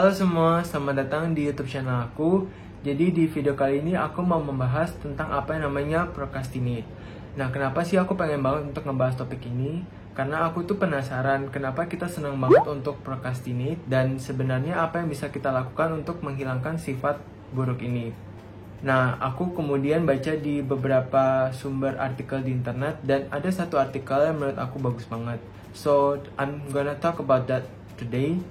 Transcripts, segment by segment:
Halo semua, selamat datang di YouTube channel aku. Jadi di video kali ini aku mau membahas tentang apa yang namanya procrastinate. Nah, kenapa sih aku pengen banget untuk ngebahas topik ini? Karena aku tuh penasaran kenapa kita senang banget untuk procrastinate dan sebenarnya apa yang bisa kita lakukan untuk menghilangkan sifat buruk ini. Nah, aku kemudian baca di beberapa sumber artikel di internet dan ada satu artikel yang menurut aku bagus banget. So, I'm gonna talk about that today.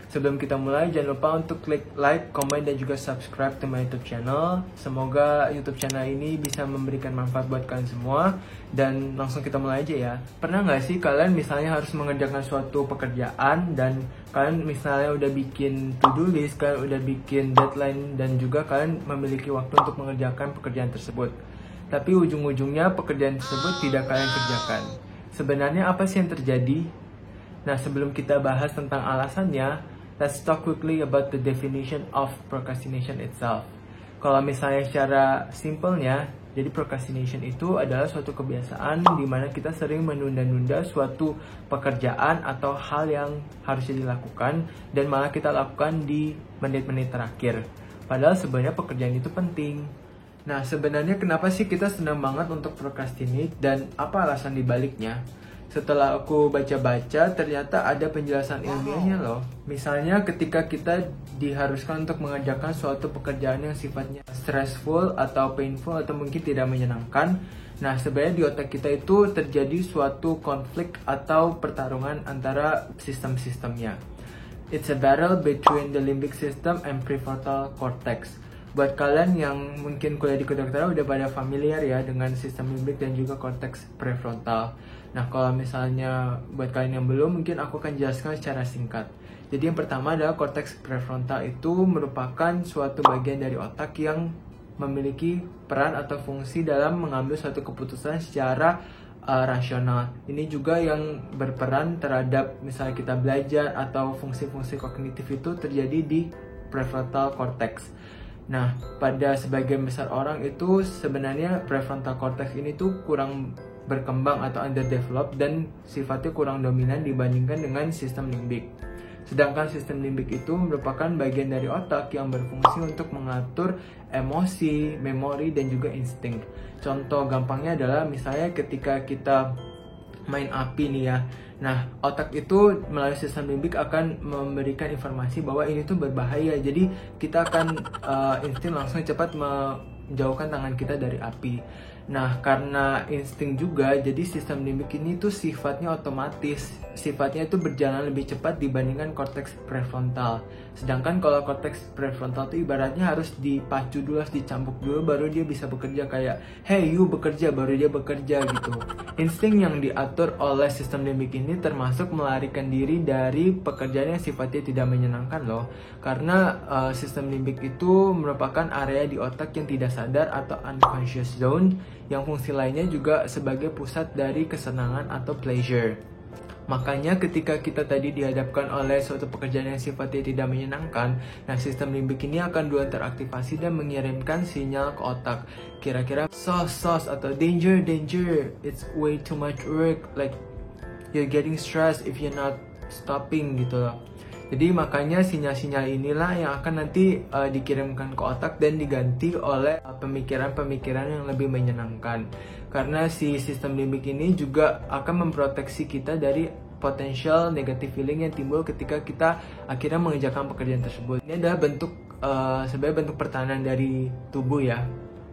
Sebelum kita mulai, jangan lupa untuk klik like, comment, dan juga subscribe to my YouTube channel. Semoga YouTube channel ini bisa memberikan manfaat buat kalian semua. Dan langsung kita mulai aja ya. Pernah nggak sih kalian misalnya harus mengerjakan suatu pekerjaan dan kalian misalnya udah bikin to-do list, kalian udah bikin deadline, dan juga kalian memiliki waktu untuk mengerjakan pekerjaan tersebut. Tapi ujung-ujungnya pekerjaan tersebut tidak kalian kerjakan. Sebenarnya apa sih yang terjadi? Nah, sebelum kita bahas tentang alasannya, let's talk quickly about the definition of procrastination itself. Kalau misalnya secara simpelnya, jadi procrastination itu adalah suatu kebiasaan di mana kita sering menunda-nunda suatu pekerjaan atau hal yang harusnya dilakukan dan malah kita lakukan di menit-menit terakhir. Padahal sebenarnya pekerjaan itu penting. Nah, sebenarnya kenapa sih kita senang banget untuk procrastinate dan apa alasan dibaliknya? Setelah aku baca-baca, ternyata ada penjelasan ilmiahnya loh. Misalnya ketika kita diharuskan untuk mengerjakan suatu pekerjaan yang sifatnya stressful atau painful atau mungkin tidak menyenangkan. Nah, sebenarnya di otak kita itu terjadi suatu konflik atau pertarungan antara sistem-sistemnya. It's a battle between the limbic system and prefrontal cortex. Buat kalian yang mungkin kuliah di kedokteran udah pada familiar ya dengan sistem limbik dan juga korteks prefrontal. Nah, kalau misalnya buat kalian yang belum, mungkin aku akan jelaskan secara singkat. Jadi yang pertama adalah korteks prefrontal itu merupakan suatu bagian dari otak yang memiliki peran atau fungsi dalam mengambil suatu keputusan secara rasional. Ini juga yang berperan terhadap misalnya kita belajar atau fungsi-fungsi kognitif itu terjadi di prefrontal cortex. Nah, pada sebagian besar orang itu sebenarnya prefrontal cortex ini tuh kurang berkembang atau underdeveloped dan sifatnya kurang dominan dibandingkan dengan sistem limbik. Sedangkan sistem limbik itu merupakan bagian dari otak yang berfungsi untuk mengatur emosi, memori, dan juga insting. Contoh gampangnya adalah misalnya ketika kita main api nih ya. Nah, otak itu melalui sistem limbik akan memberikan informasi bahwa ini tuh berbahaya. Jadi kita akan insting langsung cepat menjauhkan tangan kita dari api. Nah, karena insting juga, jadi sistem limbik ini tuh sifatnya otomatis. Sifatnya itu berjalan lebih cepat dibandingkan korteks prefrontal. Sedangkan kalau korteks prefrontal itu ibaratnya harus dipacu dulu, harus dicambuk dulu baru dia bisa bekerja, kayak hey you bekerja, baru dia bekerja gitu. Insting yang diatur oleh sistem limbik ini termasuk melarikan diri dari pekerjaan yang sifatnya tidak menyenangkan loh. Karena sistem limbik itu merupakan area di otak yang tidak sadar atau unconscious zone, yang fungsi lainnya juga sebagai pusat dari kesenangan atau pleasure. Makanya ketika kita tadi dihadapkan oleh suatu pekerjaan yang sifatnya tidak menyenangkan, nah sistem limbik ini akan duluan teraktivasi dan mengirimkan sinyal ke otak. Kira-kira sos atau danger, it's way too much work, like you're getting stressed if you're not stopping gitu loh. Jadi makanya sinyal-sinyal inilah yang akan nanti dikirimkan ke otak dan diganti oleh pemikiran-pemikiran yang lebih menyenangkan. Karena si sistem limbik ini juga akan memproteksi kita dari potensial negative feeling yang timbul ketika kita akhirnya mengerjakan pekerjaan tersebut. Ini adalah bentuk sebagai bentuk pertahanan dari tubuh ya.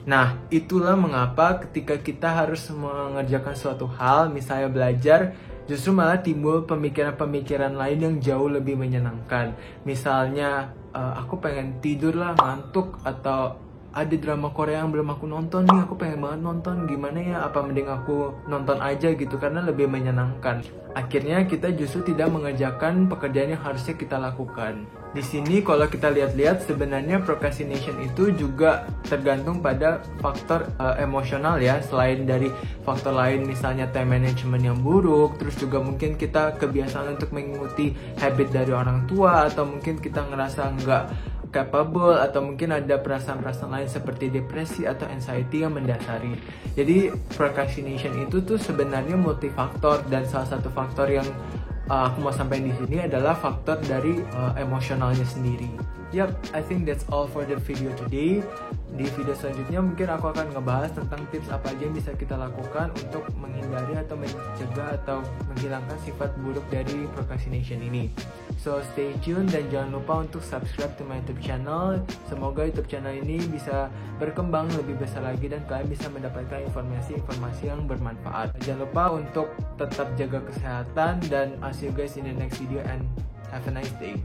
Nah, itulah mengapa ketika kita harus mengerjakan suatu hal, misalnya belajar, justru malah timbul pemikiran-pemikiran lain yang jauh lebih menyenangkan. Misalnya, aku pengen tidur lah, ngantuk, atau ada drama Korea yang belum aku nonton nih, aku pengen banget nonton, gimana ya, apa mending aku nonton aja gitu, karena lebih menyenangkan. Akhirnya kita justru tidak mengerjakan pekerjaan yang harusnya kita lakukan. Di sini kalau kita lihat-lihat sebenarnya procrastination itu juga tergantung pada faktor emosional ya, selain dari faktor lain misalnya time management yang buruk, terus juga mungkin kita kebiasaan untuk mengikuti habit dari orang tua, atau mungkin kita ngerasa nggak capable, atau mungkin ada perasaan-perasaan lain seperti depresi atau anxiety yang mendasari. Jadi procrastination itu tuh sebenarnya multifaktor, dan salah satu faktor yang aku mau sampaikan di sini adalah faktor dari emosionalnya sendiri. Yup, I think that's all for the video today. Di video selanjutnya mungkin aku akan ngebahas tentang tips apa aja yang bisa kita lakukan untuk menghindari atau mencegah atau menghilangkan sifat buruk dari procrastination ini. So stay tune dan jangan lupa untuk subscribe to my YouTube channel. Semoga YouTube channel ini bisa berkembang lebih besar lagi dan kalian bisa mendapatkan informasi-informasi yang bermanfaat. Jangan lupa untuk tetap jaga kesehatan dan I'll see you guys in the next video and have a nice day.